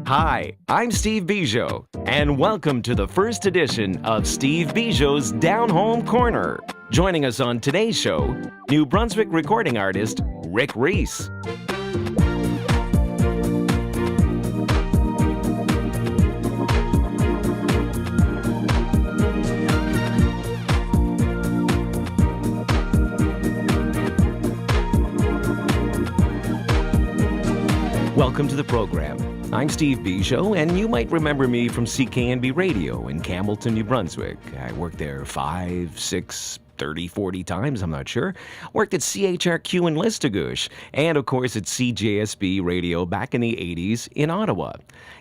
Hi, I'm Steve Bujold, and welcome to the first edition of Steve Bujold's Downhome Corner. Joining us on today's show, New Brunswick recording artist Rik Reese. Welcome to the program. I'm Steve Bujold, and you might remember me from CKNB Radio in Campbellton, New Brunswick. I worked there 5, 6, 30, 40 times, I'm not sure. Worked at CHRQ in Listigouche, and of course at CJSB Radio back in the 80s in Ottawa.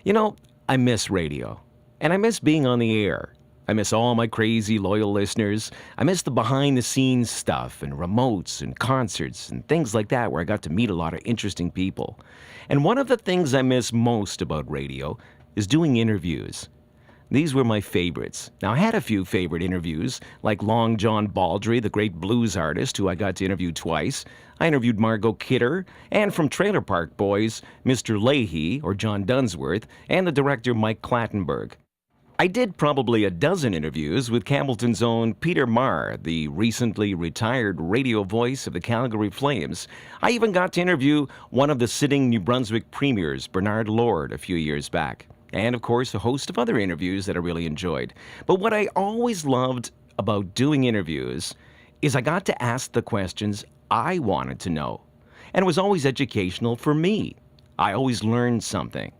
You know, I miss radio, and I miss being on the air. I miss all my crazy, loyal listeners. I miss the behind-the-scenes stuff and remotes and concerts and things like that where I got to meet a lot of interesting people. And one of the things I miss most about radio is doing interviews. These were my favorites. Now, I had a few favorite interviews, like Long John Baldry, the great blues artist who I got to interview twice. I interviewed Margot Kidder, and from Trailer Park Boys, Mr. Leahy, or John Dunsworth, and the director Mike Clattenburg. I did probably a dozen interviews with Campbellton's own Peter Marr, the recently retired radio voice of the Calgary Flames. I even got to interview one of the sitting New Brunswick premiers, Bernard Lord, a few years back. And, of course, a host of other interviews that I really enjoyed. But what I always loved about doing interviews is I got to ask the questions I wanted to know. And it was always educational for me. I always learned something.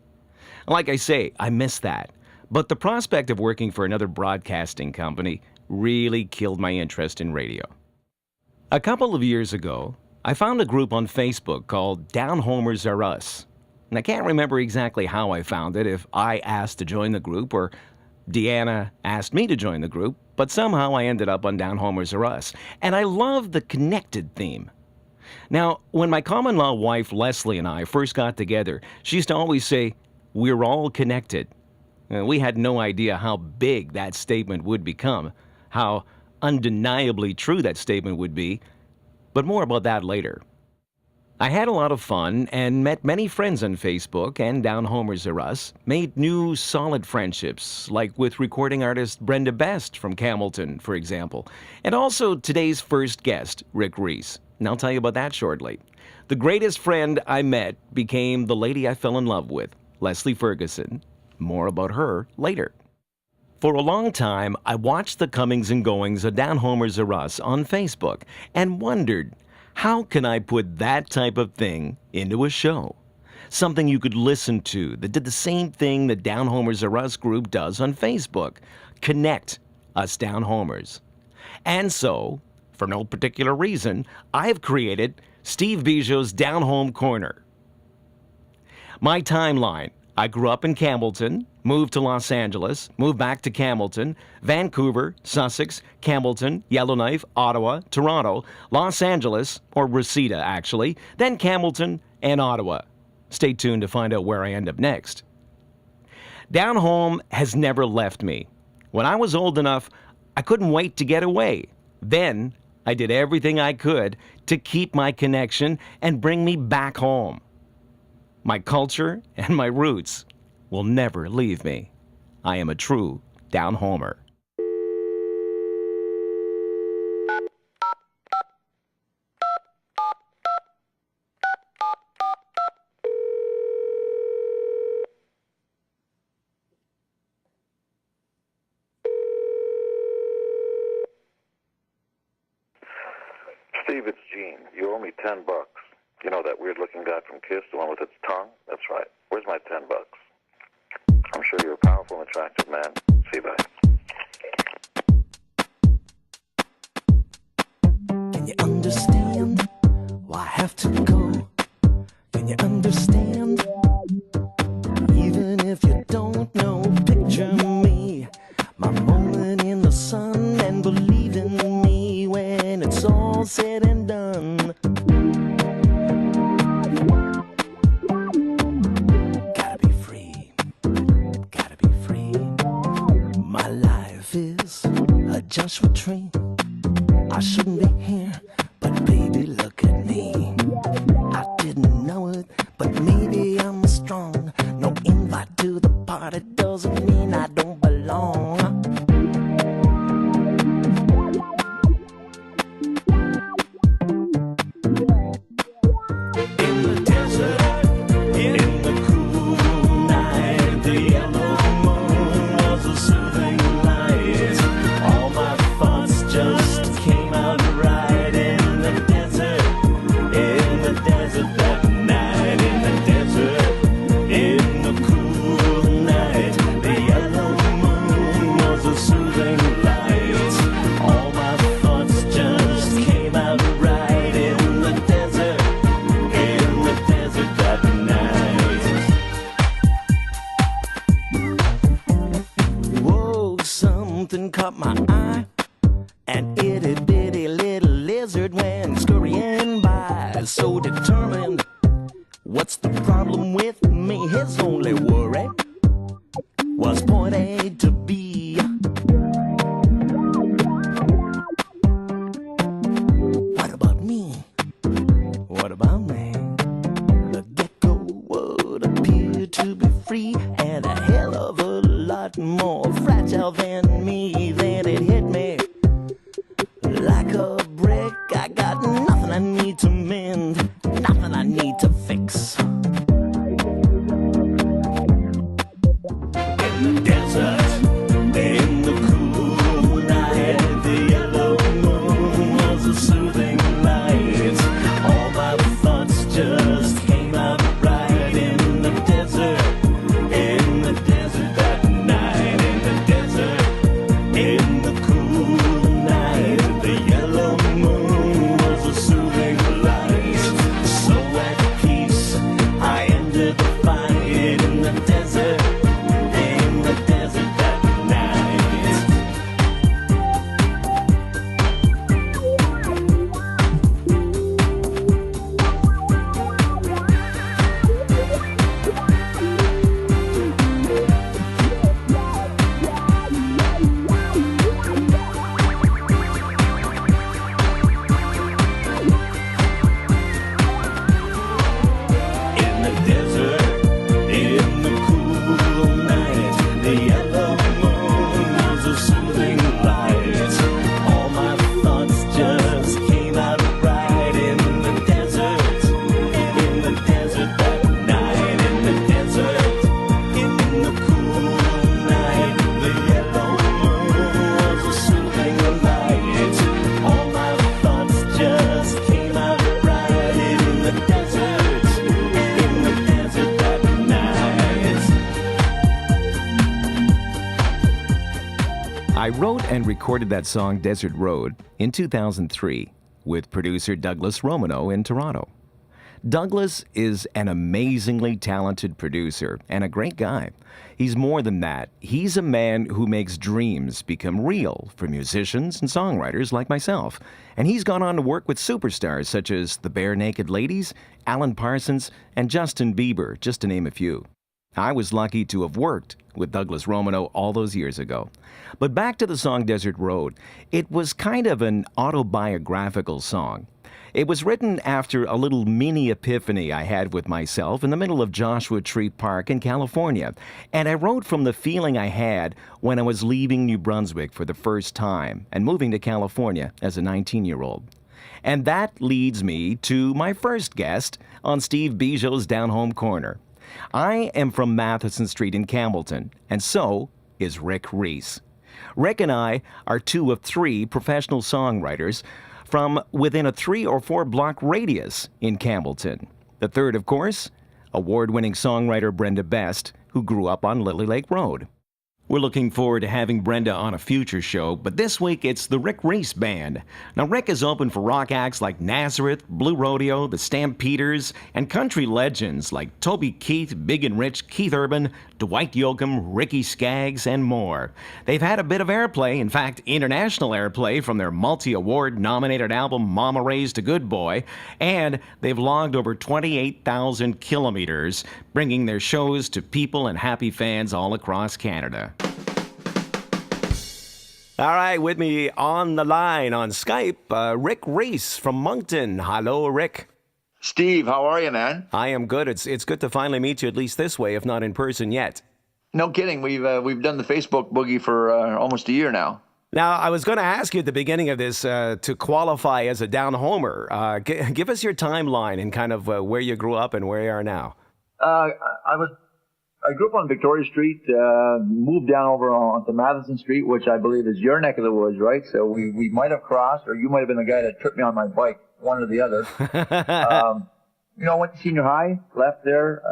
Like I say, I miss that. But the prospect of working for another broadcasting company really killed my interest in radio. A couple of years ago, I found a group on Facebook called Downhomers Are Us. And I can't remember exactly how I found it, if I asked to join the group or Deanna asked me to join the group, but somehow I ended up on Downhomers Are Us. And I love the connected theme. Now, when my common-law wife Leslie and I first got together, she used to always say, "We're all connected." We had no idea how big that statement would become, how undeniably true that statement would be, but more about that later. I had a lot of fun and met many friends on Facebook and Downhomers Are Us, made new solid friendships, like with recording artist Brenda Best from Campbellton, for example, and also today's first guest, Rik Reese, and I'll tell you about that shortly. The greatest friend I met became the lady I fell in love with, Leslie Ferguson. More about her later. For a long time, I watched the comings and goings of Downhomers Are Us on Facebook and wondered, how can I put that type of thing into a show? Something you could listen to that did the same thing the Downhomers Are Us group does on Facebook. Connect us Downhomers. And so, for no particular reason, I've created Steve Bujold's Downhome Corner. My timeline. I grew up in Campbellton, moved to Los Angeles, moved back to Campbellton, Vancouver, Sussex, Campbellton, Yellowknife, Ottawa, Toronto, Los Angeles, or Reseda actually, then Campbellton and Ottawa. Stay tuned to find out where I end up next. Downhome has never left me. When I was old enough, I couldn't wait to get away. Then I did everything I could to keep my connection and bring me back home. My culture and my roots will never leave me. I am a true Downhomer. Steve, it's Gene. You owe me $10. You know that weird-looking guy from Kiss, the one with its tongue? That's right. Where's my $10? I'm sure you're a powerful and attractive man. See you, bye. Can you understand why I have to go? Can you understand? Even if you don't know, picture me, my moment in the sun, and believe in me when it's all said and done. Joshua Tree. I shouldn't be here, but baby, look at me. I didn't know it, but maybe I'm strong. No invite to desert went scurrying by, so determined. What's the problem with me? His only worry was point A to B. What about me? What about me? The gecko would appear to be free and a hell of a lot more fragile than me. Then it hit me like a brick. I got nothing I need to mend, nothing I need to fix. In the desert, in the cool night, the yellow moon was a soothing light. All my thoughts just came out right in the desert that night, in the desert, in the cool night. The yellow moon was a soothing light. So at peace, I ended the fight in the desert that night. In the desert, in the cool night, the yellow moon was a soothing light. All my thoughts just came out right in the desert that night, in the desert, in the cool night. The yellow moon was a soothing light. All my thoughts just came out right in the desert that night. I wrote and recorded that song Desert Road in 2003 with producer Douglas Romano in Toronto. Douglas is an amazingly talented producer and a great guy. He's more than that. He's a man who makes dreams become real for musicians and songwriters like myself. And he's gone on to work with superstars such as the Bare Naked Ladies, Alan Parsons, and Justin Bieber, just to name a few. I was lucky to have worked with Douglas Romano all those years ago. But back to the song Desert Road. It was kind of an autobiographical song. It was written after a little mini epiphany I had with myself in the middle of Joshua Tree Park in California. And I wrote from the feeling I had when I was leaving New Brunswick for the first time and moving to California as a 19-year-old. And that leads me to my first guest on Steve Bujold's Downhome Corner. I am from Matheson Street in Campbellton, and so is Rik Reese. Rik and I are two of three professional songwriters from within a 3 or 4 block radius in Campbellton. The third, of course, award-winning songwriter Brenda Best, who grew up on Lily Lake Road. We're looking forward to having Brenda on a future show, but this week it's the Rik Reese Band. Now, Rik is open for rock acts like Nazareth, Blue Rodeo, the Stampeders, and country legends like Toby Keith, Big and Rich, Keith Urban, Dwight Yoakam, Ricky Skaggs, and more. They've had a bit of airplay, in fact, international airplay, from their multi-award nominated album Mama Raised a Good Boy, and they've logged over 28,000 kilometers, bringing their shows to people and happy fans all across Canada. All right, with me on the line on Skype, Rik Reese from Moncton. Hello, Rik. Steve, how are you, man? I am good. It's good to finally meet you, at least this way, if not in person yet. No kidding. We've done the Facebook boogie for almost a year now. Now, I was going to ask you at the beginning of this to qualify as a down-homer. Give us your timeline and kind of where you grew up and where you are now. I grew up on Victoria Street, moved down over onto Matheson Street, which I believe is your neck of the woods, right? So we might have crossed, or you might have been the guy that tripped me on my bike, one or the other. Went to senior high, left there,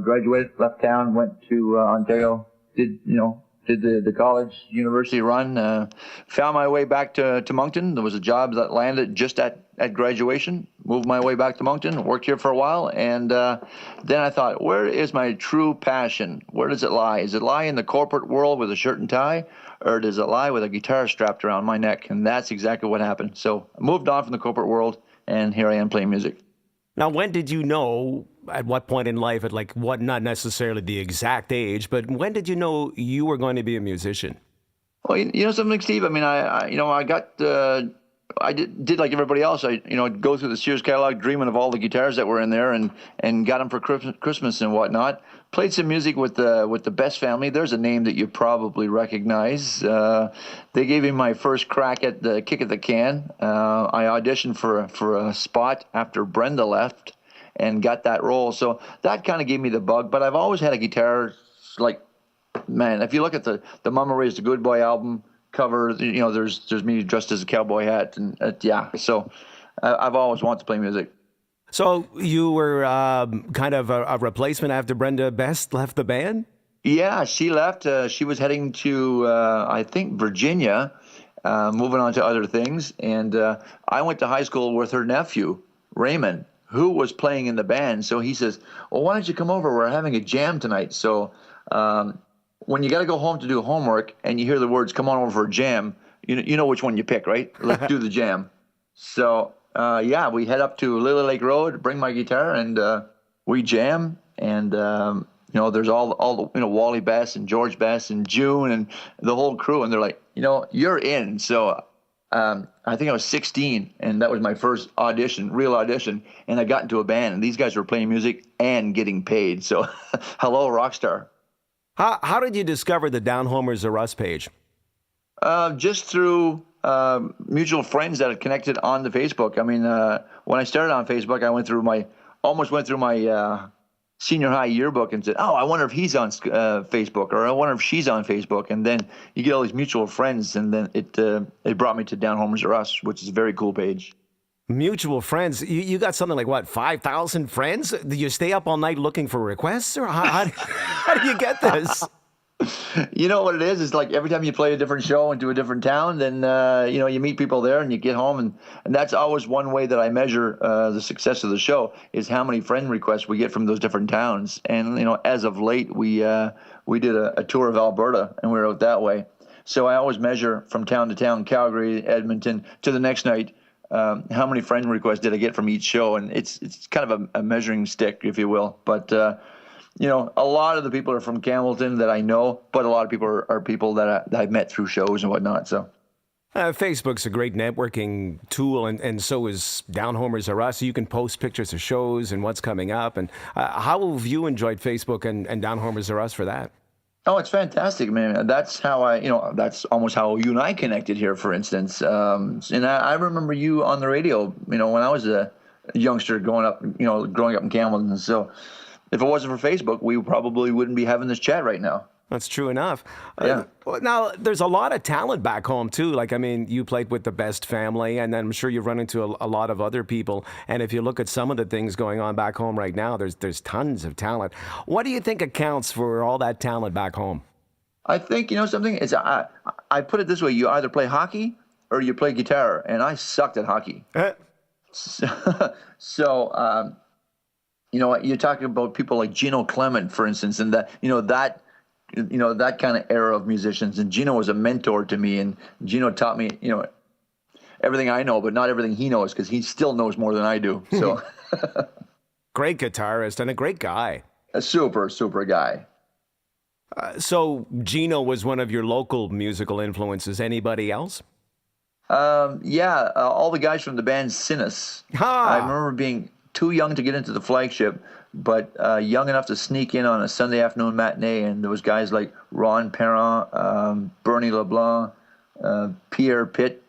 graduated, left town, went to Ontario, did the college, university run, found my way back to Moncton. There was a job that landed just at graduation, moved my way back to Moncton, worked here for a while, and then I thought, where is my true passion? Where does it lie? Does it lie in the corporate world with a shirt and tie, or does it lie with a guitar strapped around my neck? And that's exactly what happened. So I moved on from the corporate world, and here I am playing music. Now, when did you know, at what point in life, at like what, not necessarily the exact age, but when did you know you were going to be a musician? Well, you know something, Steve? I mean, I got, I did like everybody else. I'd go through the Sears catalog, dreaming of all the guitars that were in there, and got them for Christmas and whatnot. Played some music with the Best family. There's a name that you probably recognize. They gave me my first crack at the kick at the can. I auditioned for a spot after Brenda left, and got that role. So that kind of gave me the bug. But I've always had a guitar, like, man, if you look at the Mama Raised a Good Boy album cover, there's me dressed as a cowboy hat, and yeah. So I've always wanted to play music. So you were kind of a replacement after Brenda Best left the band? Yeah, she left. She was heading to, I think, Virginia, moving on to other things. And I went to high school with her nephew, Raymond, who was playing in the band. So he says, well, why don't you come over? We're having a jam tonight. So when you got to go home to do homework and you hear the words, come on over for a jam, you know which one you pick, right? Let's do the jam. So, yeah, we head up to Lily Lake Road, bring my guitar, and we jam. And, there's all the, Wally Bass and George Bass and June and the whole crew. And they're like, you're in. So I think I was 16, and that was my first real audition. And I got into a band, and these guys were playing music and getting paid. So hello, Rockstar. How did you discover the Downhomers Are Us page? Just through mutual friends that had connected on the Facebook. I mean, when I started on Facebook, I almost went through my senior high yearbook and said, oh, I wonder if he's on Facebook, or I wonder if she's on Facebook. And then you get all these mutual friends, and then it brought me to Downhomers Are Us, which is a very cool page. Mutual friends. You got something like, what, 5,000 friends? Do you stay up all night looking for requests, or how do you get this? You know what it is? It's like every time you play a different show into a different town, then, you meet people there and you get home. And that's always one way that I measure the success of the show, is how many friend requests we get from those different towns. And, as of late, we did a tour of Alberta, and we were out that way. So I always measure from town to town, Calgary, Edmonton, to the next night, how many friend requests did I get from each show. And it's kind of a measuring stick, if you will. But, a lot of the people are from Campbellton that I know, but a lot of people are people that I've met through shows and whatnot. So, Facebook's a great networking tool, and so is Downhomers Are Us. You can post pictures of shows and what's coming up. And how have you enjoyed Facebook and Downhomers Are Us for that? Oh, it's fantastic, man. That's how that's almost how you and I connected here, for instance. And I remember you on the radio, when I was a youngster growing up in Campbellton. So if it wasn't for Facebook, we probably wouldn't be having this chat right now. That's true enough. Yeah. Now, there's a lot of talent back home, too. Like, I mean, you played with the Best family, and I'm sure you've run into a lot of other people. And if you look at some of the things going on back home right now, there's tons of talent. What do you think accounts for all that talent back home? I think, something? I put it this way. You either play hockey or you play guitar, and I sucked at hockey. So you're talking about people like Gino Clement, for instance, and that kind of era of musicians. And Gino was a mentor to me, and Gino taught me, everything I know, but not everything he knows, because he still knows more than I do. So, great guitarist and a great guy. A super, super guy. So Gino was one of your local musical influences. Anybody else? Yeah, all the guys from the band Sinus. I remember being too young to get into the Flagship, but young enough to sneak in on a Sunday afternoon matinee, and there was guys like Ron Perrin, Bernie LeBlanc, Pierre Pitt,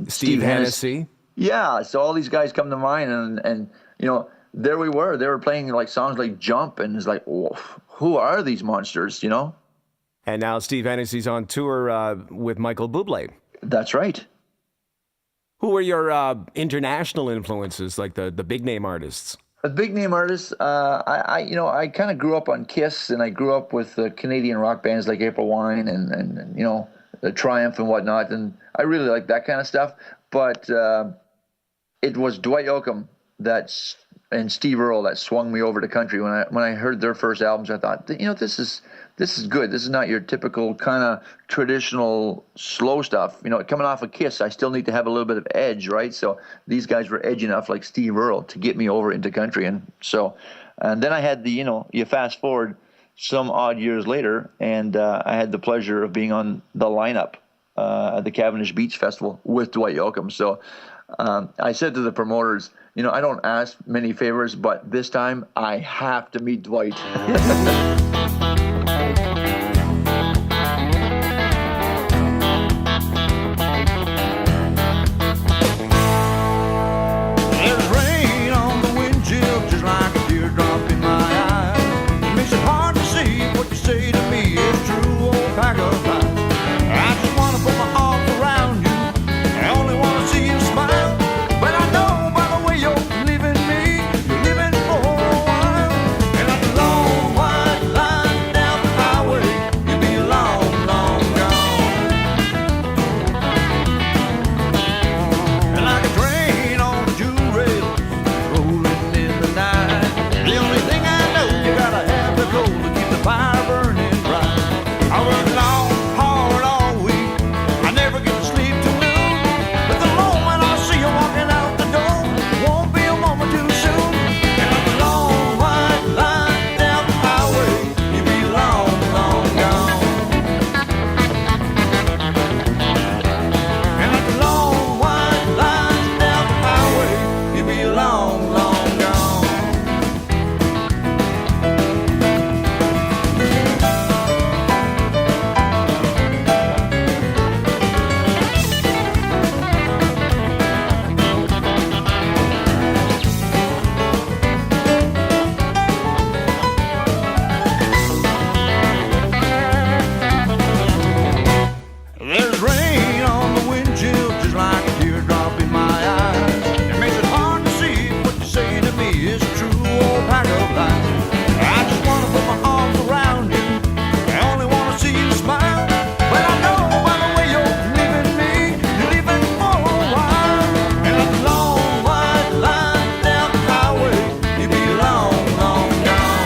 Steve Hennessy. Yeah, so all these guys come to mind, and there we were. They were playing like songs like Jump, and it's like, who are these monsters, And now Steve Hennessy's on tour with Michael Bublé. That's right. Who are your international influences, like the big name artists? The big name artists, I kind of grew up on Kiss, and I grew up with Canadian rock bands like April Wine and the Triumph and whatnot, and I really like that kind of stuff. But it was Dwight Yoakam that and Steve Earle that swung me over to country. When I heard their first albums, I thought, this is good. This is not your typical kind of traditional slow stuff. Coming off of Kiss, I still need to have a little bit of edge, right? So these guys were edgy enough, like Steve Earle, to get me over into country. And then I had you fast forward some odd years later, and I had the pleasure of being on the lineup at the Cavendish Beach Festival with Dwight Yoakam. So I said to the promoters, I don't ask many favors, but this time I have to meet Dwight. There's rain on the windshield, just like a teardrop in my eye. It makes it hard to see what you say to me is true, old pack of lies. I just want to put my arms around you. I only want to see you smile. But I know by the way you're leaving me, you're living for a while. And like a long white line down the highway, you'll be long, long gone. And like a train on the June rails, rolling in the night. The only thing I know, you gotta have the coal to keep the fire burning bright. I work long, hard all week. I never get to sleep till noon. But the moment I see you walking out the door, won't be a moment too soon. And like a long white line down the highway, you'll be long, long gone. And like a long white line down the highway, you'll be long, long gone. There's rain on the windshield, just like a teardrop in my eyes. It makes it hard to see what you say to me is true, old pack of lies. I just want to put my arms around you. I only want to see you smile. But I know by the way you're leaving me, you're leaving for a while. And like a long white line down the highway, you'll be long, long gone.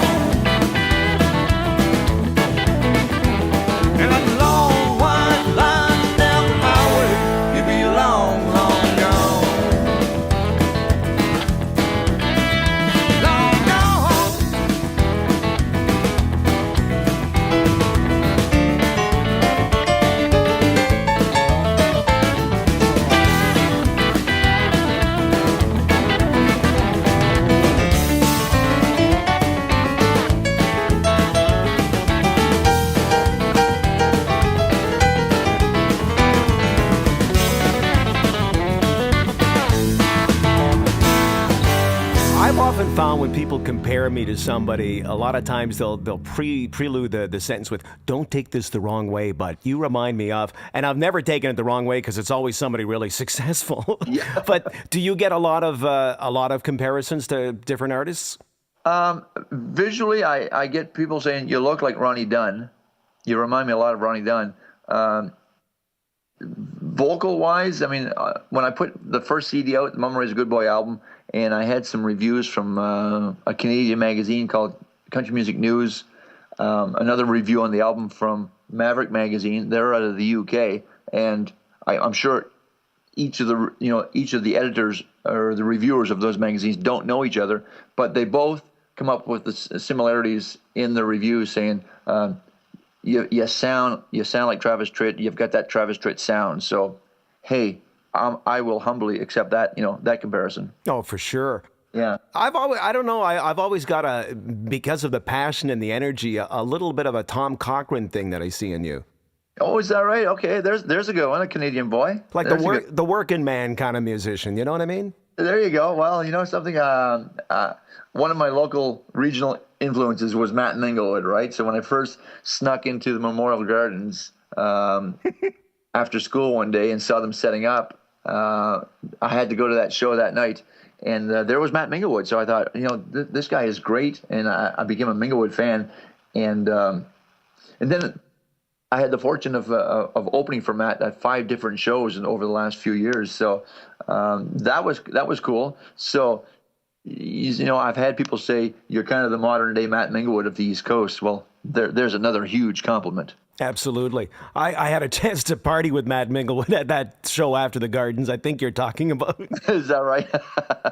And like a long white line down the highway, you'll be long, long gone. Long gone. I've often found when people compare me to somebody, a lot of times they'll prelude the sentence with, "Don't take this the wrong way, but you remind me of," and I've never taken it the wrong way because it's always somebody really successful. Yeah. But do you get a lot of comparisons to different artists? Visually, I get people saying, "You look like Ronnie Dunn. You remind me a lot of Ronnie Dunn." Vocal-wise, when I put the first CD out, the Mama Raised a Good Boy album, and I had some reviews from a Canadian magazine called Country Music News, another review on the album from Maverick magazine. They're out of the UK, and I'm sure each of the editors or the reviewers of those magazines don't know each other, but they both come up with the similarities in the reviews, saying you sound like Travis Tritt. You've got that Travis Tritt sound. So, hey, I will humbly accept that that comparison. Oh, for sure. Yeah. I've always got because of the passion and the energy, a little bit of a Tom Cochrane thing that I see in you. Oh, is that right? Okay, there's a good one, a Canadian boy. Like the working man kind of musician, you know what I mean? There you go. Well, something, one of my local regional influences was Matt Minglewood, right? So when I first snuck into the Memorial Gardens after school one day and saw them setting up, I had to go to that show that night. And there was Matt Minglewood. So I thought, this guy is great. And I became a Minglewood fan. And then I had the fortune of opening for Matt at 5 different shows over the last few years. So that was cool. So I've had people say you're kind of the modern day Matt Minglewood of the East Coast. Well, there's another huge compliment. Absolutely. I had a chance to party with Matt Minglewood at that show after the Gardens. I think you're talking about. Is that right?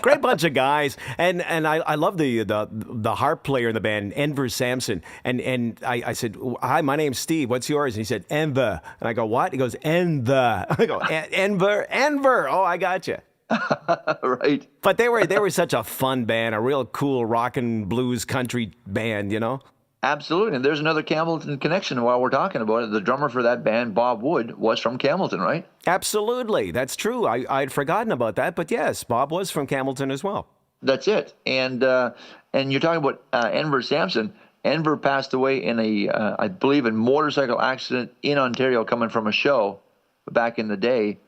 Great bunch of guys, and I love the harp player in the band, Enver Sampson, and I said, hi, my name's Steve. What's yours? And he said Enver, and I go, what? He goes, Enver. I go, Enver. Oh, I got you. Right. But they were such a fun band, a real cool rock and blues country band, you know. Absolutely. And there's another Campbellton connection while we're talking about it. The drummer for that band, Bob Wood, was from Campbellton, right? Absolutely. That's true. I'd forgotten about that. But yes, Bob was from Campbellton as well. That's it. And you're talking about Enver Sampson. Enver passed away in I believe, a motorcycle accident in Ontario coming from a show back in the day.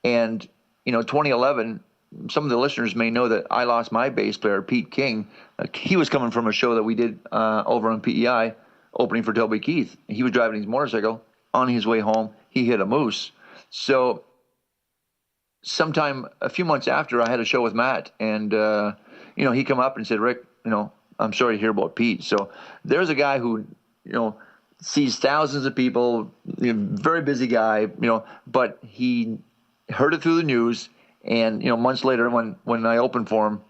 And, 2011, some of the listeners may know that I lost my bass player, Pete King. He was coming from a show that we did over on PEI, opening for Toby Keith. He was driving his motorcycle. On his way home, he hit a moose. So sometime a few months after, I had a show with Matt, and he come up and said, Rick, I'm sorry to hear about Pete. So there's a guy who sees thousands of people, very busy guy, but he heard it through the news, and months later when I opened for him,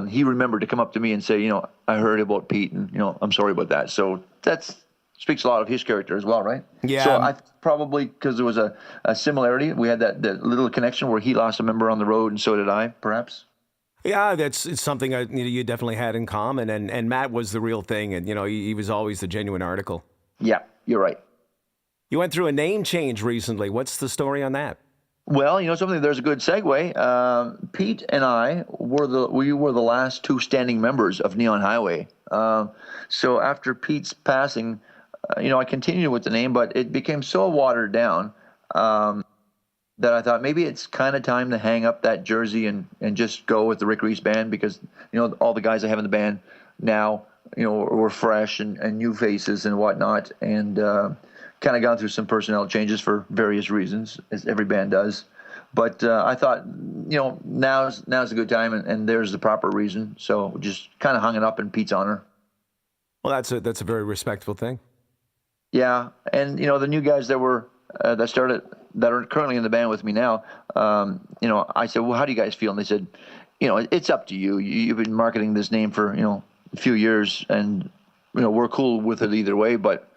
he remembered to come up to me and say, I heard about Pete, and I'm sorry about that. So that speaks a lot of his character as well, right? Yeah. So I probably, because there was a similarity, we had that little connection where he lost a member on the road, and so did I, perhaps. Yeah, it's something you definitely had in common, and Matt was the real thing, and he was always the genuine article. Yeah, you're right. You went through a name change recently. What's the story on that? Well, something. There's a good segue. Pete and I were the last two standing members of Neon Highway. So after Pete's passing, I continued with the name, but it became so watered down that I thought maybe it's kind of time to hang up that jersey and just go with the Rik Reese band, because all the guys I have in the band now were fresh and new faces and whatnot, and kind of gone through some personnel changes for various reasons, as every band does. But I thought, now's a good time, and there's the proper reason. So just kind of hung it up in Pete's honor. Well, that's a very respectful thing. Yeah, and the new guys that are currently in the band with me now, I said, well, how do you guys feel? And they said, it's up to you. You've been marketing this name for a few years, and we're cool with it either way. But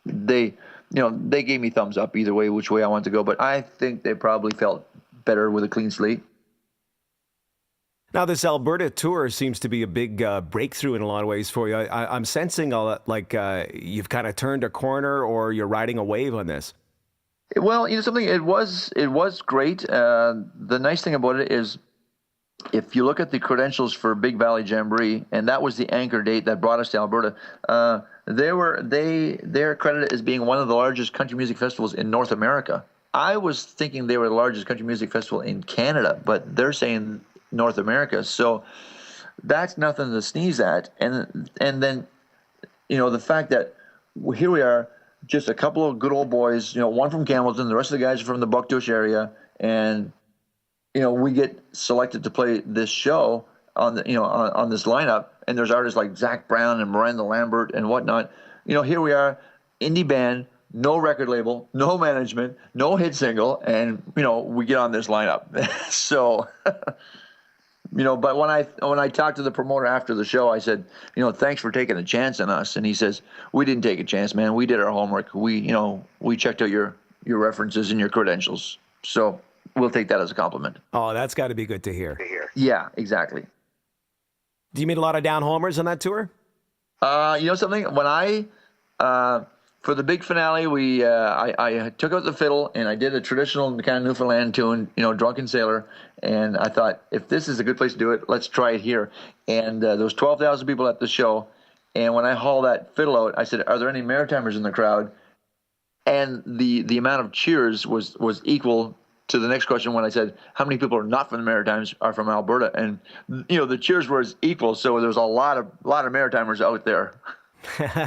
they gave me thumbs up either way, which way I want to go. But I think they probably felt better with a clean slate. Now, this Alberta tour seems to be a big breakthrough in a lot of ways for you. I'm sensing you've kind of turned a corner, or you're riding a wave on this. Well, something. It was great. The nice thing about it is, if you look at the credentials for Big Valley Jamboree, and that was the anchor date that brought us to Alberta, they're credited as being one of the largest country music festivals in North America. I was thinking they were the largest country music festival in Canada, but they're saying North America. So that's nothing to sneeze at. And then, the fact that here we are, just a couple of good old boys, one from Campbellton, the rest of the guys are from the Bucktush area, and we get selected to play this show on on this lineup, and there's artists like Zach Brown and Miranda Lambert and whatnot. Here we are, indie band, no record label, no management, no hit single, and we get on this lineup. So, but when I talked to the promoter after the show, I said, thanks for taking a chance on us, and he says, we didn't take a chance, man. We did our homework. We checked out your references and your credentials. So we'll take that as a compliment. Oh, that's got to be good to hear. Yeah, exactly. Do you meet a lot of down-homers on that tour? Something? When for the big finale, I took out the fiddle and I did a traditional kind of Newfoundland tune, Drunken Sailor. And I thought, if this is a good place to do it, let's try it here. And there was 12,000 people at the show. And when I hauled that fiddle out, I said, are there any Maritimers in the crowd? And the amount of cheers was equal to the next question when I said, how many people are not from the Maritimes are from Alberta? And, the cheers were equal. So there was a lot of Maritimers out there.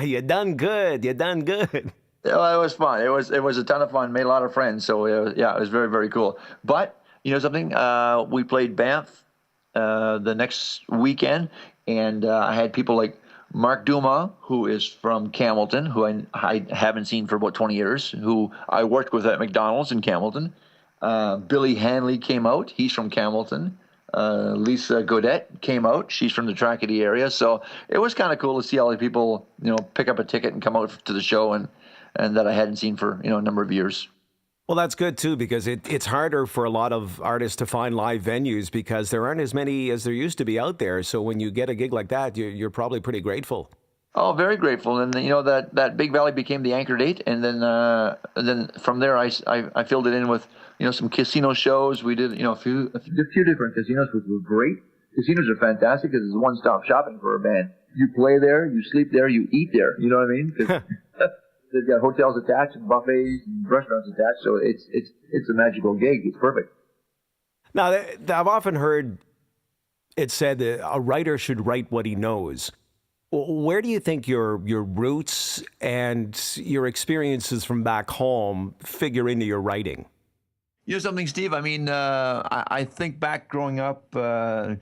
You done good. You done good. Well, it was fun. It was a ton of fun. Made a lot of friends. So, it was very, very cool. But, something, we played Banff the next weekend, and I had people like Mark Duma, who is from Campbellton, who I haven't seen for about 20 years, who I worked with at McDonald's in Campbellton. Billy Hanley came out. He's from Campbellton. Lisa Godette came out. She's from the Trackety area. So it was kind of cool to see all the people, pick up a ticket and come out to the show and that I hadn't seen for, a number of years. Well, that's good, too, because it's harder for a lot of artists to find live venues because there aren't as many as there used to be out there. So when you get a gig like that, you're probably pretty grateful. Oh, very grateful. And, that Big Valley became the anchor date. And then from there, I filled it in with, some casino shows. We did, a few different casinos, which were great. Casinos are fantastic because it's one-stop shopping for a band. You play there, you sleep there, you eat there. You know what I mean? They've got hotels attached and buffets and restaurants attached, so it's a magical gig. It's perfect. Now, I've often heard it said that a writer should write what he knows. Where do you think your roots and your experiences from back home figure into your writing? You know something, Steve? I mean, I think back growing up and,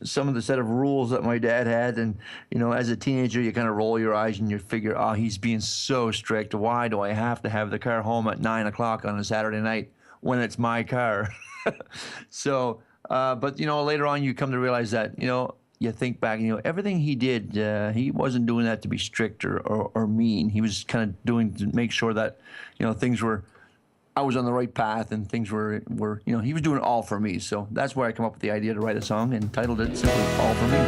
some of the set of rules that my dad had. And, as a teenager, you kind of roll your eyes and you figure, he's being so strict. Why do I have to have the car home at 9 o'clock on a Saturday night when it's my car? So, but, later on you come to realize that, you think back, everything he did, he wasn't doing that to be strict or mean. He was kind of doing to make sure that, things were, I was on the right path and things were, he was doing it all for me. So that's where I come up with the idea to write a song and titled it simply All For Me.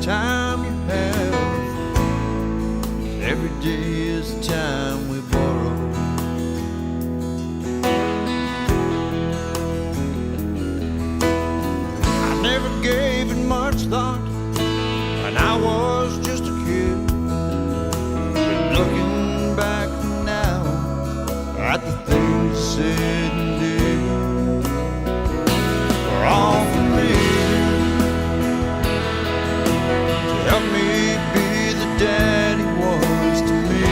Time you have, every day is the time we borrow. I never gave it much thought when I was just a kid, but looking back now at the things said and did were all for me. Help me be the dad he was to me,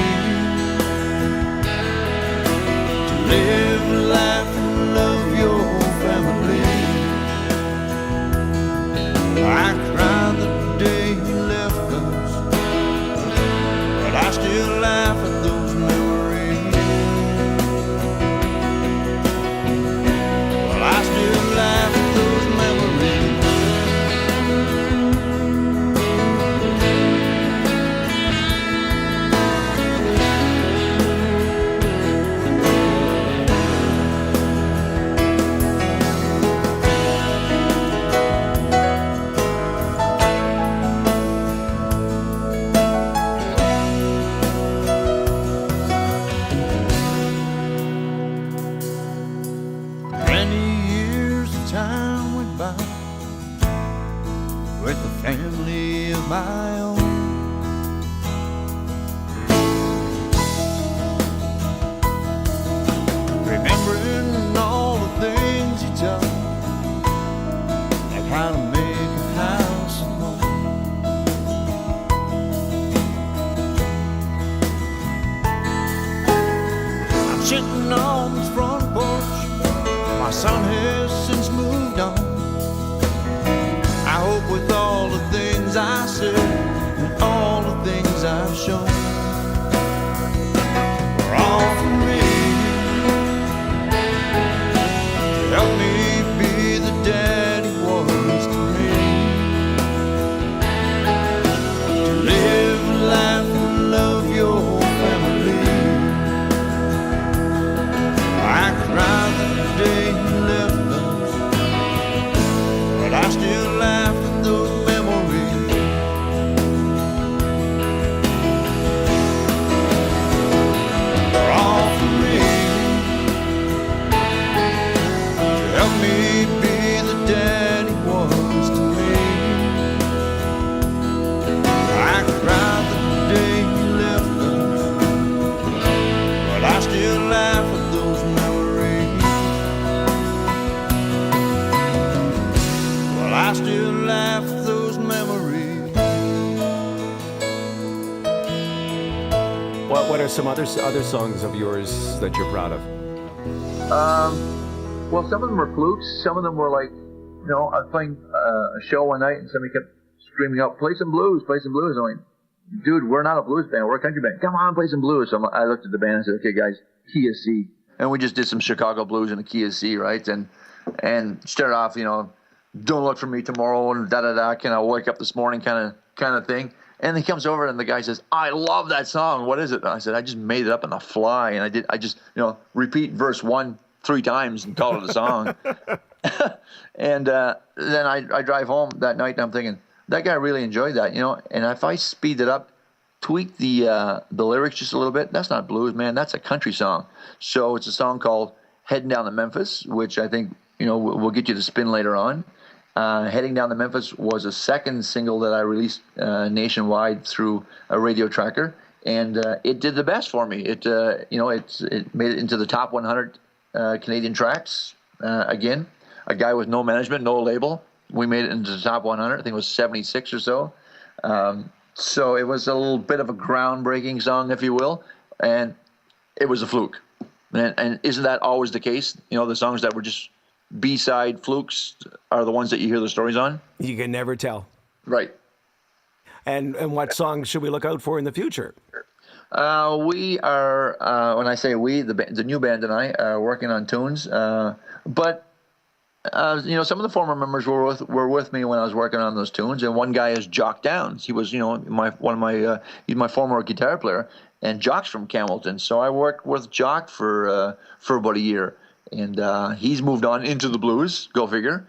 to live, laugh, and love your family. I cried the day he left us, but I still laugh at those memories. Well, I still laugh at those memories. With a family of my own, remembering all the things he taught, like how to make a house and home. I'm sitting on the front porch, my son has since moved on. I hope with all the things I said and all the things I've shown are all for me. Help me be the dad he was to me, to live, laugh, and love your family. I cried the day he left us, but I still laugh at those memories. What are some other songs of yours that you're proud of? Well, some of them were flukes. Some of them were like, I was playing a show one night and somebody kept screaming out, play some blues, play some blues. I'm like, dude, we're not a blues band, we're a country band. Come on, play some blues. So I looked at the band and said, okay, guys, key of C. And we just did some Chicago blues in the key of C, right? And started off, don't look for me tomorrow and da-da-da, kind of wake up this morning kind of thing. And he comes over and the guy says, I love that song. What is it? And I said, I just made it up on the fly. And I just repeat verse 1 3 times and call it a song. And then I drive home that night and I'm thinking, that guy really enjoyed that, And if I speed it up, tweak the lyrics just a little bit, that's not blues, man. That's a country song. So it's a song called Heading Down to Memphis, which I think, we'll get you to spin later on. Heading Down to Memphis was a second single that I released nationwide through a radio tracker, and it did the best for me. It made it into the top 100 Canadian tracks. Again, a guy with no management, no label. We made it into the top 100. I think it was 76 or so. So it was a little bit of a groundbreaking song, if you will, and it was a fluke. And isn't that always the case? The songs that were just B-side flukes are the ones that you hear the stories on. You can never tell. Right. And what songs should we look out for in the future? We are, when I say we, the new band and I are working on tunes. But some of the former members were with me when I was working on those tunes. And one guy is Jock Downs. He was, he's my former guitar player. And Jock's from Campbellton. So I worked with Jock for about a year. And he's moved on into the blues, go figure.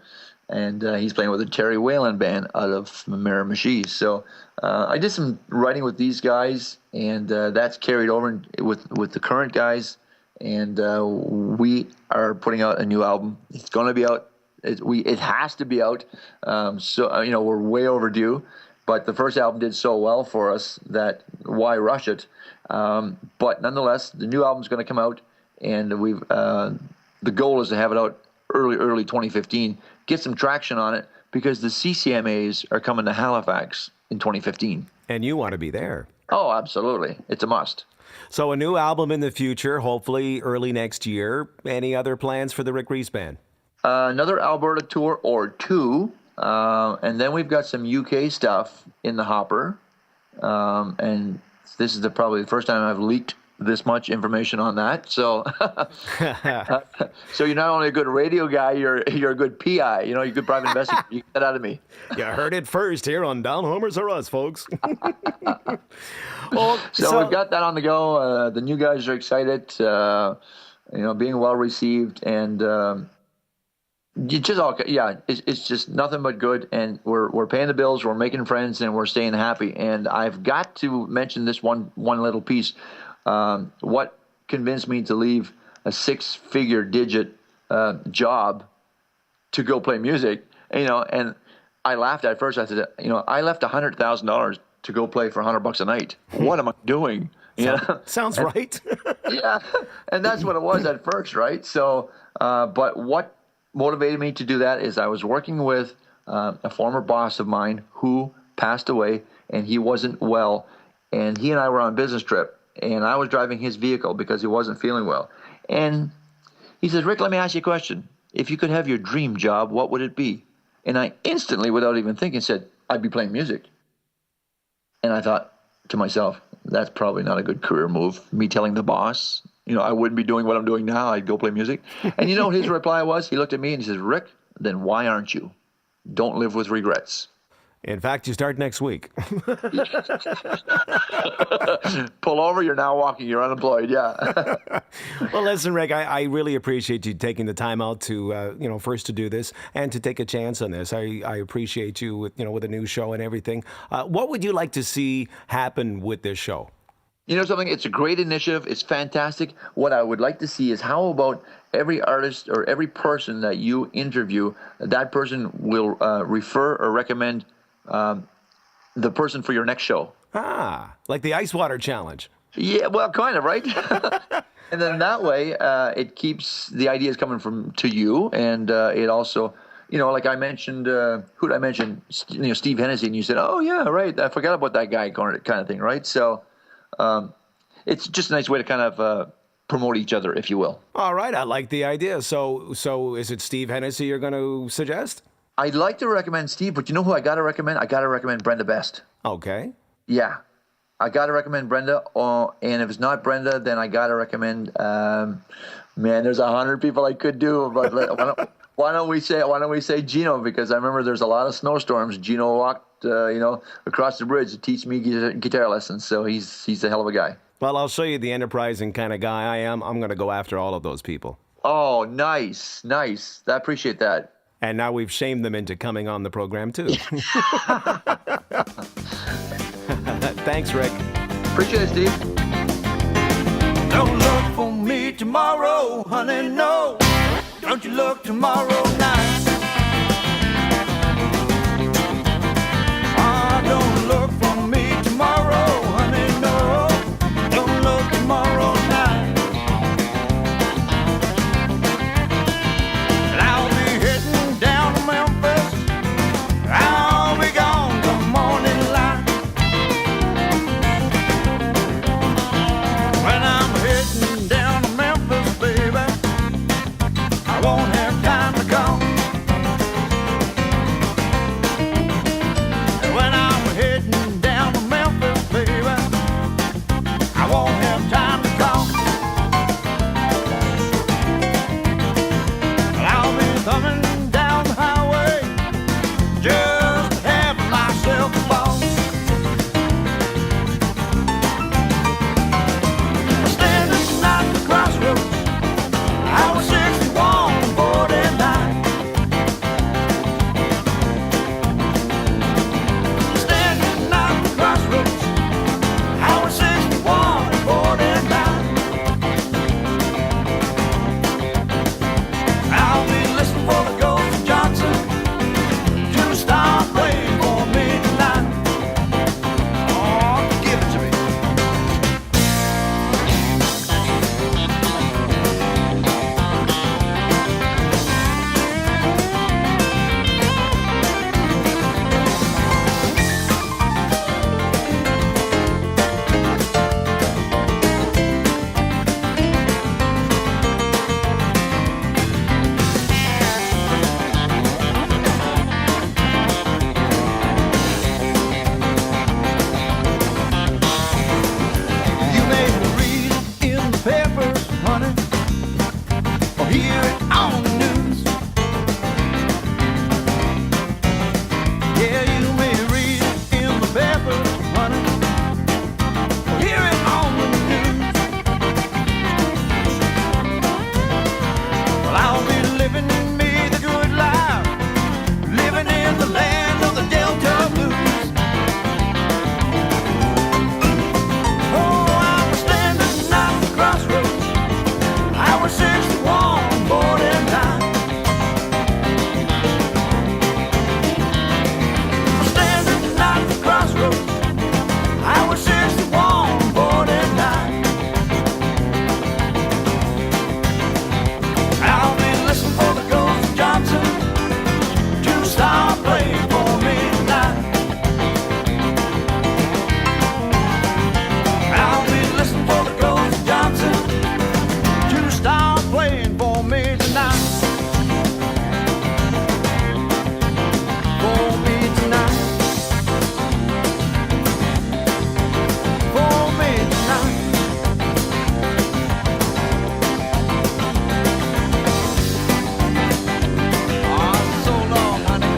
And he's playing with the Terry Whalen band out of Miramichi. So I did some writing with these guys, and that's carried over with the current guys. And we are putting out a new album. It's going to be out. It has to be out. So we're way overdue. But the first album did so well for us that why rush it? But nonetheless, the new album's going to come out, and we've. The goal is to have it out early 2015, get some traction on it, because the CCMAs are coming to Halifax in 2015. And you want to be there. Oh, absolutely. It's a must. So a new album in the future, hopefully early next year. Any other plans for the Rik Reese Band? Another Alberta tour or two. And then we've got some UK stuff in the hopper. And this is probably the first time I've leaked this much information on that. So so you're not only a good radio guy, you're a good PI, you're a good private investigator. You get that out of me. You heard it first here on Downhomers Are Us, folks. So we've got that on the go. The new guys are excited, being well received, and it's just nothing but good, and we're paying the bills, we're making friends, and we're staying happy. And I've got to mention this one little piece. What convinced me to leave a 6-figure digit job to go play music, and I laughed at first. I said, I left $100,000 to go play for $100 a night. What am I doing? Sounds right. Yeah, and that's what it was at first, right? So, but what motivated me to do that is I was working with a former boss of mine who passed away, and he wasn't well, and he and I were on a business trip. And I was driving his vehicle because he wasn't feeling well. And he says, Rick, let me ask you a question. If you could have your dream job, what would it be? And I instantly, without even thinking, said, I'd be playing music. And I thought to myself, that's probably not a good career move. Me telling the boss, I wouldn't be doing what I'm doing now. I'd go play music. And you know what his reply was? He looked at me and he says, Rick, then why aren't you? Don't live with regrets. In fact, you start next week. Pull over, you're now walking, you're unemployed, yeah. Well, listen, Rick, I really appreciate you taking the time out to, first to do this and to take a chance on this. I appreciate you with a new show and everything. What would you like to see happen with this show? You know something? It's a great initiative. It's fantastic. What I would like to see is how about every artist or every person that you interview, that person will refer or recommend the person for your next show. Like the Ice Water Challenge. Yeah, well, kind of, right? And then that way, it keeps the ideas coming to you, and it also, like I mentioned, who did I mention? Steve Hennessy, and you said, oh, yeah, right, I forgot about that guy kind of thing, right? So it's just a nice way to kind of promote each other, if you will. All right, I like the idea. So is it Steve Hennessy you're going to suggest? I'd like to recommend Steve, but you know who I got to recommend? I got to recommend Brenda Best. Okay. Yeah. I got to recommend Brenda, and if it's not Brenda, then I got to recommend, man, there's 100 people I could do, but why don't we say Gino, because I remember there's a lot of snowstorms. Gino walked, across the bridge to teach me guitar lessons, so he's a hell of a guy. Well, I'll show you the enterprising kind of guy I am. I'm going to go after all of those people. Oh, nice. I appreciate that. And now we've shamed them into coming on the program, too. Thanks, Rick. Appreciate it, Steve. Don't look for me tomorrow, honey, no. Don't you look tomorrow night. Don't look for me tomorrow, honey, no. Don't look tomorrow night. And I'll be heading down to Memphis. I'll be gone come morning light. When I'm heading down to Memphis, baby, I won't have time to come. And when I'm heading down to Memphis, baby, I won't have time to come. And I'll be coming down the highway, just having myself a ball. Standing at the crossroads, I was 61, 49. Standing at the crossroads, I was 61, 49. I'll be listening for the ghost of Johnson to start playing for me tonight. Oh, give it to me. You may read it in the papers, honey, or hear it on the news. Yeah, you may read it in the papers, honey, or hear it on the news. Well, I'll be living me the good life, living in the land of the Delta Blues. Oh, I was standing at the crossroads, I was 61, 49. Standing at the crossroads, I was 61, 49. I'll be listening for the ghost of Johnson to start playing for me tonight. I'll be listening for the ghost of Johnson to start playing for me tonight. For me tonight. For me tonight. Oh, so long, honey.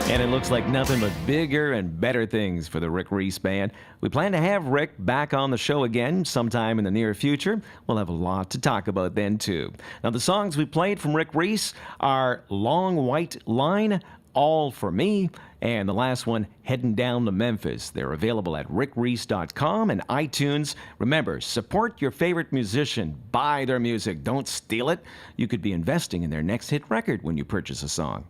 And it looks like nothing but bigger and better things for the Rik Reese Band. We plan to have Rick back on the show again sometime in the near future. We'll have a lot to talk about then, too. Now, the songs we played from Rik Reese are Long White Line, All For Me, and the last one, Heading Down to Memphis. They're available at rickreese.com and iTunes. Remember, support your favorite musician. Buy their music. Don't steal it. You could be investing in their next hit record when you purchase a song.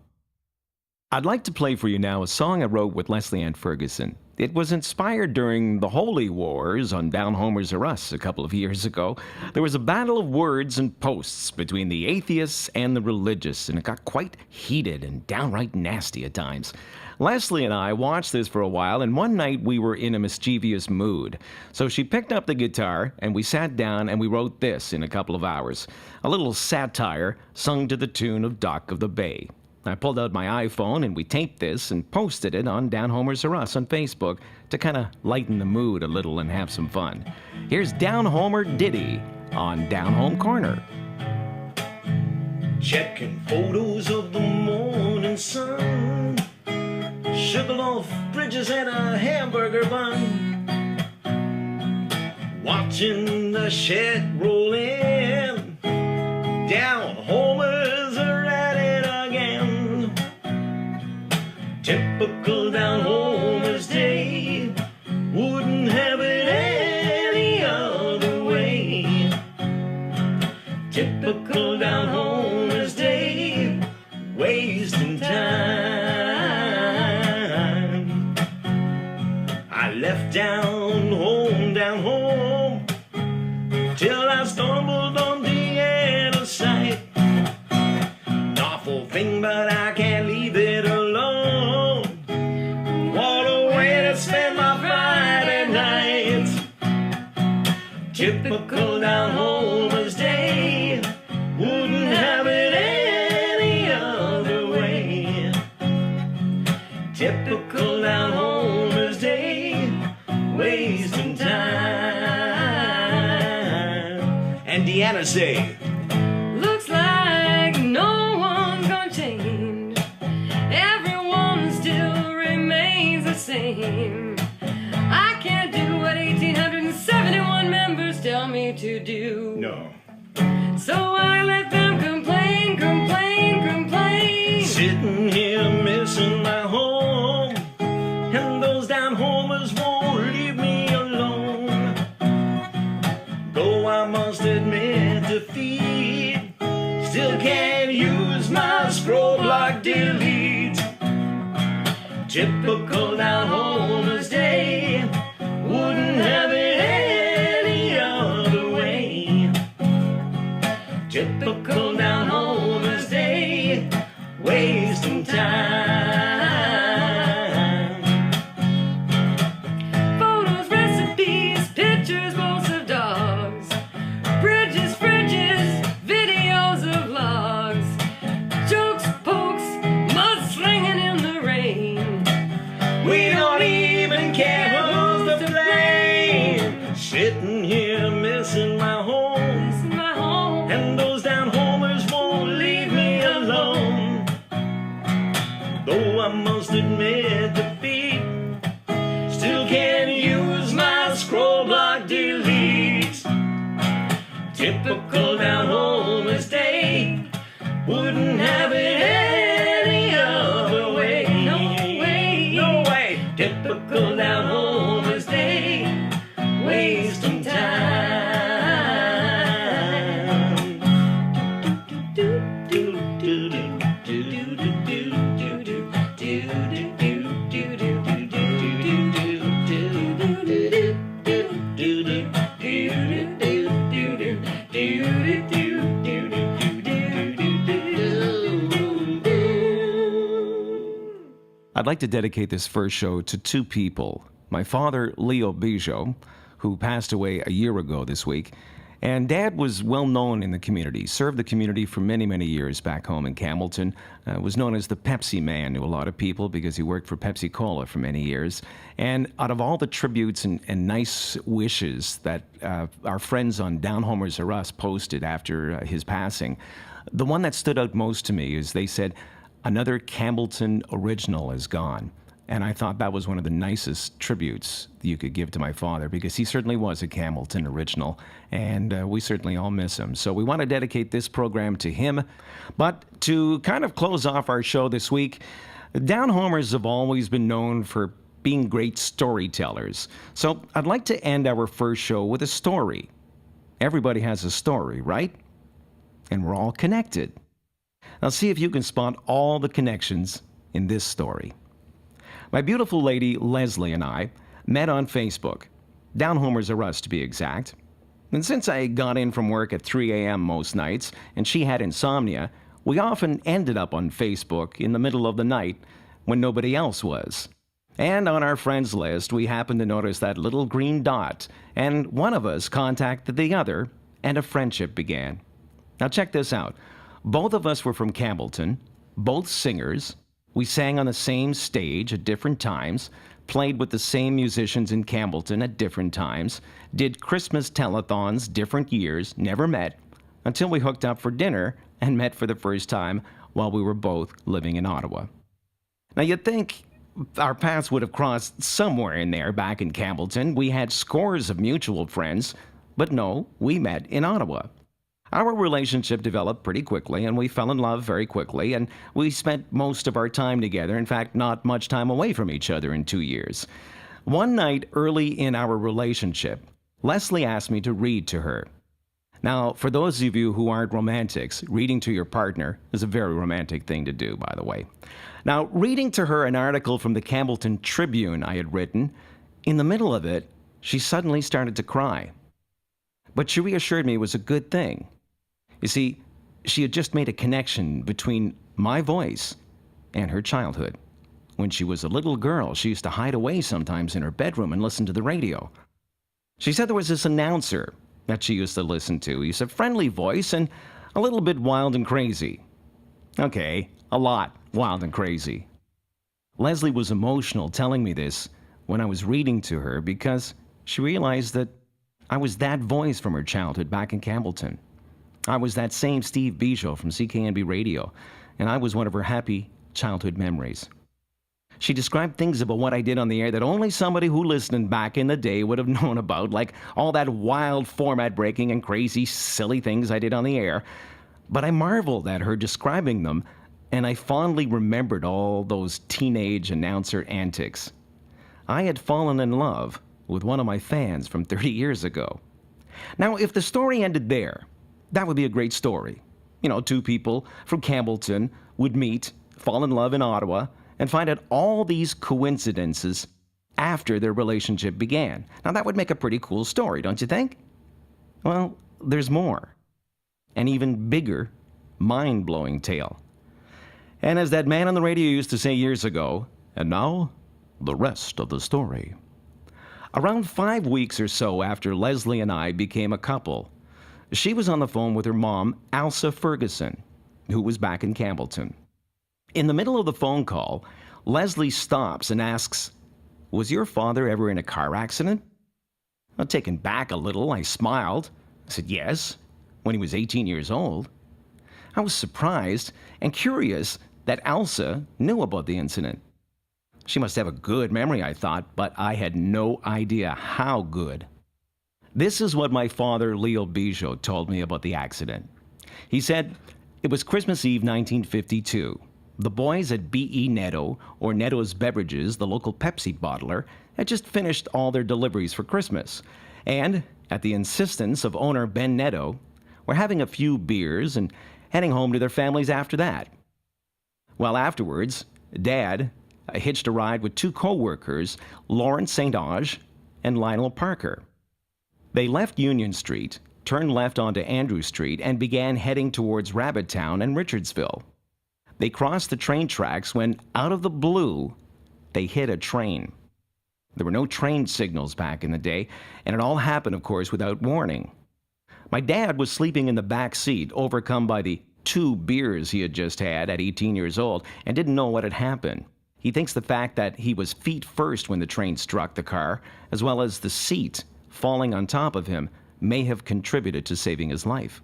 I'd like to play for you now a song I wrote with Leslie Ann Ferguson. It was inspired during the Holy Wars on Downhomers or Us a couple of years ago. There was a battle of words and posts between the atheists and the religious, and it got quite heated and downright nasty at times. Leslie and I watched this for a while, and one night we were in a mischievous mood. So she picked up the guitar, and we sat down and we wrote this in a couple of hours. A little satire sung to the tune of Dock of the Bay. I pulled out my iPhone and we taped this and posted it on Downhomers or Us on Facebook to kind of lighten the mood a little and have some fun. Here's Downhomer Diddy on Downhome Corner. Checking photos of the morning sun, Sugarloaf Bridges and a hamburger bun, watching the shed roll in. Downhomers are at it again. Typical Downhomers Day, wouldn't have it any other way. Typical Downhomers Day, wasting time. I left down home, till I stumbled on the inner sight. An awful thing, but I can't leave it alone. What a way to spend my Friday nights. Typical Downhomers Day, wouldn't have it any other way. Typical Downhomers Day, wasting time. And Deanna say, Looks like no one's gonna change. Everyone still remains the same. I can't do what 1,871 members tell me to do. no. So I let them complain, complain, complain. Sitting here missing my home, and those Downhomers won't leave me alone. Though I must admit defeat, still can't use my scroll block delete. Typical Downhomers Day, wouldn't have it any other way. Typical Downhomers Day, wasting time. Photos, recipes, pictures, boats of dogs, bridges, fridges, videos of logs, jokes, pokes, mudslinging in the rain. We don't even care who's to blame. Sitting here missing my home, This is my home. and those Downhomers won't leave me alone. Though I must admit defeat, still can't use my scroll block delete. Typical Downhomers Day, wouldn't have it any other way. No way. No way. Typical Downhomers Day, wasting time. I'd like to dedicate this first show to two people. My father, Leo Bujold, who passed away a year ago this week, and Dad was well known in the community, served the community for many, many years back home in Campbellton, was known as the Pepsi Man to a lot of people because he worked for Pepsi Cola for many years. And out of all the tributes and nice wishes that our friends on Downhomers or Us posted after his passing, the one that stood out most to me is they said, "Another Campbellton original is gone." And I thought that was one of the nicest tributes you could give to my father because he certainly was a Campbellton original, and we certainly all miss him. So we want to dedicate this program to him. But to kind of close off our show this week, Downhomers have always been known for being great storytellers. So I'd like to end our first show with a story. Everybody has a story, right? And we're all connected. Now see if you can spot all the connections in this story. My beautiful lady Leslie and I met on Facebook. Downhomers are us, to be exact. And since I got in from work at 3 a.m. most nights, and she had insomnia, we often ended up on Facebook in the middle of the night when nobody else was. And on our friends list, we happened to notice that little green dot, and one of us contacted the other, and a friendship began. Now check this out. Both of us were from Campbellton, both singers. We sang on the same stage at different times, played with the same musicians in Campbellton at different times, did Christmas telethons different years, never met, until we hooked up for dinner and met for the first time while we were both living in Ottawa. Now you'd think our paths would have crossed somewhere in there back in Campbellton. We had scores of mutual friends, but no, we met in Ottawa. Our relationship developed pretty quickly, and we fell in love very quickly, and we spent most of our time together, in fact, not much time away from each other in 2 years. One night early in our relationship, Leslie asked me to read to her. Now, for those of you who aren't romantics, reading to your partner is a very romantic thing to do, by the way. Now, reading to her an article from the Campbellton Tribune I had written, in the middle of it, she suddenly started to cry. But she reassured me it was a good thing. You see, she had just made a connection between my voice and her childhood. When she was a little girl, she used to hide away sometimes in her bedroom and listen to the radio. She said there was this announcer that she used to listen to. He's a friendly voice and a little bit wild and crazy. Okay, a lot wild and crazy. Leslie was emotional telling me this when I was reading to her because she realized that I was that voice from her childhood back in Campbellton. I was that same Steve Bujold from CKNB Radio, and I was one of her happy childhood memories. She described things about what I did on the air that only somebody who listened back in the day would have known about, like all that wild format breaking and crazy, silly things I did on the air. But I marveled at her describing them, and I fondly remembered all those teenage announcer antics. I had fallen in love with one of my fans from 30 years ago. Now, if the story ended there, that would be a great story. You know, two people from Campbellton would meet, fall in love in Ottawa, and find out all these coincidences after their relationship began. Now, that would make a pretty cool story, don't you think? Well, there's more. An even bigger, mind-blowing tale. And as that man on the radio used to say years ago, and now, the rest of the story. Around 5 weeks or so after Leslie and I became a couple, she was on the phone with her mom, Elsa Ferguson, who was back in Campbellton. In the middle of the phone call, Leslie stops and asks, "Was your father ever in a car accident?" Well, taken back a little, I smiled. I said, "Yes, when he was 18 years old." I was surprised and curious that Elsa knew about the incident. She must have a good memory, I thought, but I had no idea how good. This is what my father, Leo Bujold, told me about the accident. He said, it was Christmas Eve 1952. The boys at B.E. Netto, or Netto's Beverages, the local Pepsi bottler, had just finished all their deliveries for Christmas. And, at the insistence of owner Ben Netto, were having a few beers and heading home to their families after that. Well, afterwards, Dad hitched a ride with two co-workers, Lawrence St. Onge and Lionel Parker. They left Union Street, turned left onto Andrew Street, and began heading towards Rabbittown and Richardsville. They crossed the train tracks when, out of the blue, they hit a train. There were no train signals back in the day, and it all happened, of course, without warning. My dad was sleeping in the back seat, overcome by the 2 beers he had just had at 18 years old, and didn't know what had happened. He thinks the fact that he was feet first when the train struck the car, as well as the seat falling on top of him, may have contributed to saving his life.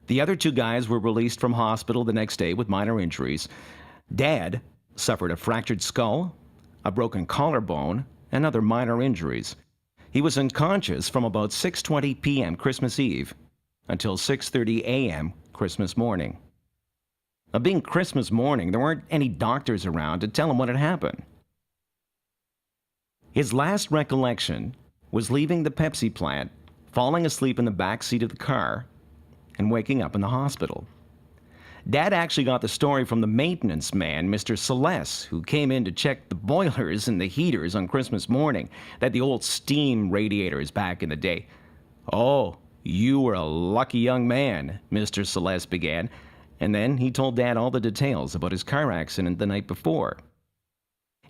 The other 2 guys were released from hospital the next day with minor injuries. Dad suffered a fractured skull, a broken collarbone, and other minor injuries. He was unconscious from about 6:20 p.m. Christmas Eve until 6:30 a.m. Christmas morning. Now, being Christmas morning, there weren't any doctors around to tell him what had happened. His last recollection was leaving the Pepsi plant, falling asleep in the back seat of the car, and waking up in the hospital. Dad actually got the story from the maintenance man, Mr. Celeste, who came in to check the boilers and the heaters on Christmas morning, that the old steam radiators back in the day. "Oh, you were a lucky young man," Mr. Celeste began, and then he told Dad all the details about his car accident the night before.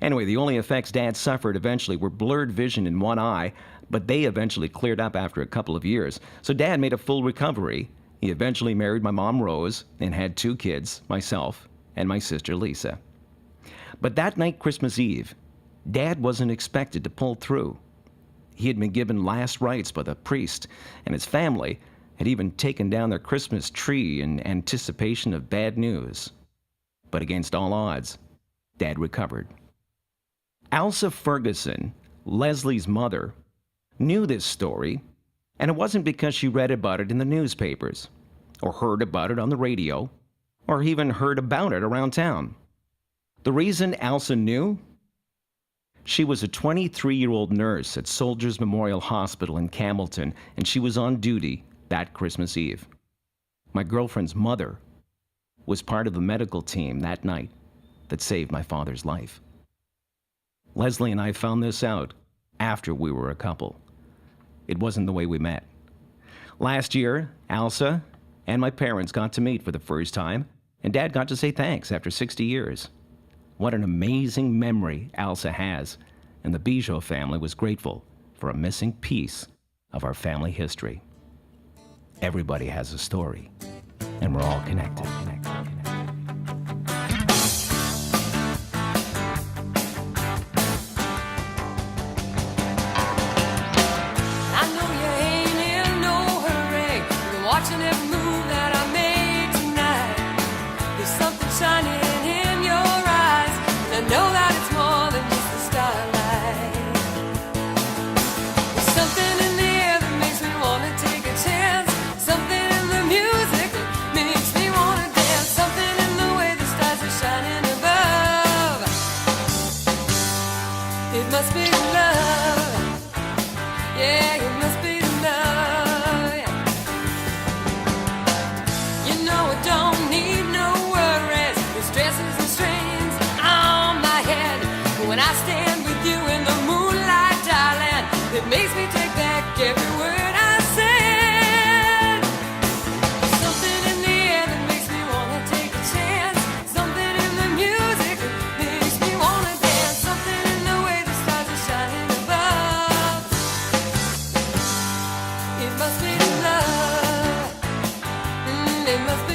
Anyway, the only effects Dad suffered eventually were blurred vision in one eye, but they eventually cleared up after a couple of years. So Dad made a full recovery. He eventually married my mom, Rose, and had 2 kids, myself and my sister, Lisa. But that night, Christmas Eve, Dad wasn't expected to pull through. He had been given last rites by the priest, and his family had even taken down their Christmas tree in anticipation of bad news. But against all odds, Dad recovered. Elsa Ferguson, Leslie's mother, knew this story, and it wasn't because she read about it in the newspapers, or heard about it on the radio, or even heard about it around town. The reason Elsa knew? She was a 23-year-old nurse at Soldiers Memorial Hospital in Campbellton, and she was on duty that Christmas Eve. My girlfriend's mother was part of the medical team that night that saved my father's life. Leslie and I found this out after we were a couple. It wasn't the way we met. Last year, Elsa and my parents got to meet for the first time, and Dad got to say thanks after 60 years. What an amazing memory Elsa has, and the Bujold family was grateful for a missing piece of our family history. Everybody has a story, and we're all connected. Watching every move that I made tonight. There's something shining in your eyes, and I know that it's more than just the starlight. There's something in the air that makes me want to take a chance. Something in the music that makes me want to dance. Something in the way the stars are shining above. It must be love. Yeah, it must be love. Don't need no worries, the stresses and strains on my head. When I stand with you in the moonlight, darling, it makes me take back every word I said. Something in the air that makes me want to take a chance. Something in the music that makes me want to dance. Something in the way the stars are shining above. It must be love. It must be.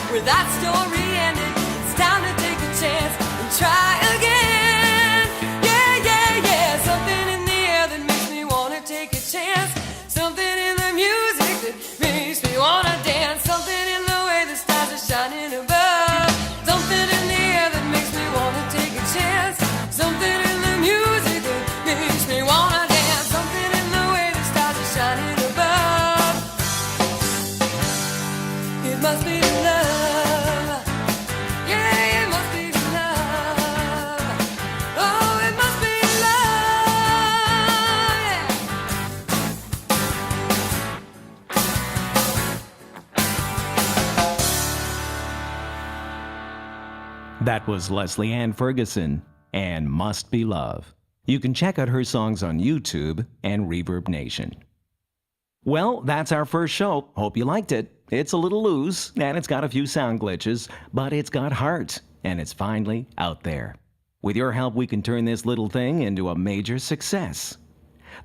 Where that story ended, it's time to take a chance and try again. Yeah, yeah, yeah. Something in the air that makes me want to take a chance. Something in the music that makes me want to dance. Something in the way the stars are shining above. Something in the air that makes me want to take a chance. Something in the music that makes me want to dance. Something in the way the stars are shining above. It must be love. That was Leslie Ann Ferguson and Must Be Love. You can check out her songs on YouTube and Reverb Nation. Well, that's our first show. Hope you liked it. It's a little loose, and it's got a few sound glitches, but it's got heart, and it's finally out there. With your help, we can turn this little thing into a major success.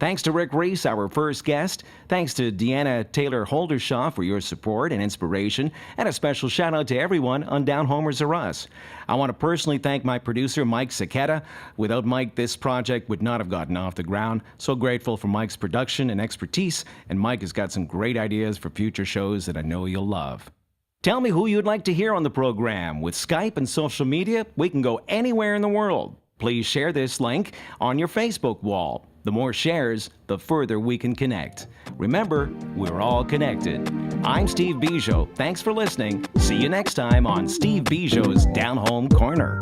Thanks to Rik Reese, our first guest. Thanks to Deanna Taylor Holdershaw for your support and inspiration. And a special shout out to everyone on Downhomers Are Us. I want to personally thank my producer, Mike Saketa. Without Mike, this project would not have gotten off the ground. So grateful for Mike's production and expertise. And Mike has got some great ideas for future shows that I know you'll love. Tell me who you'd like to hear on the program. With Skype and social media, we can go anywhere in the world. Please share this link on your Facebook wall. The more shares, the further we can connect. Remember, we're all connected. I'm Steve Bujold. Thanks for listening. See you next time on Steve Bijot's Down Home Corner.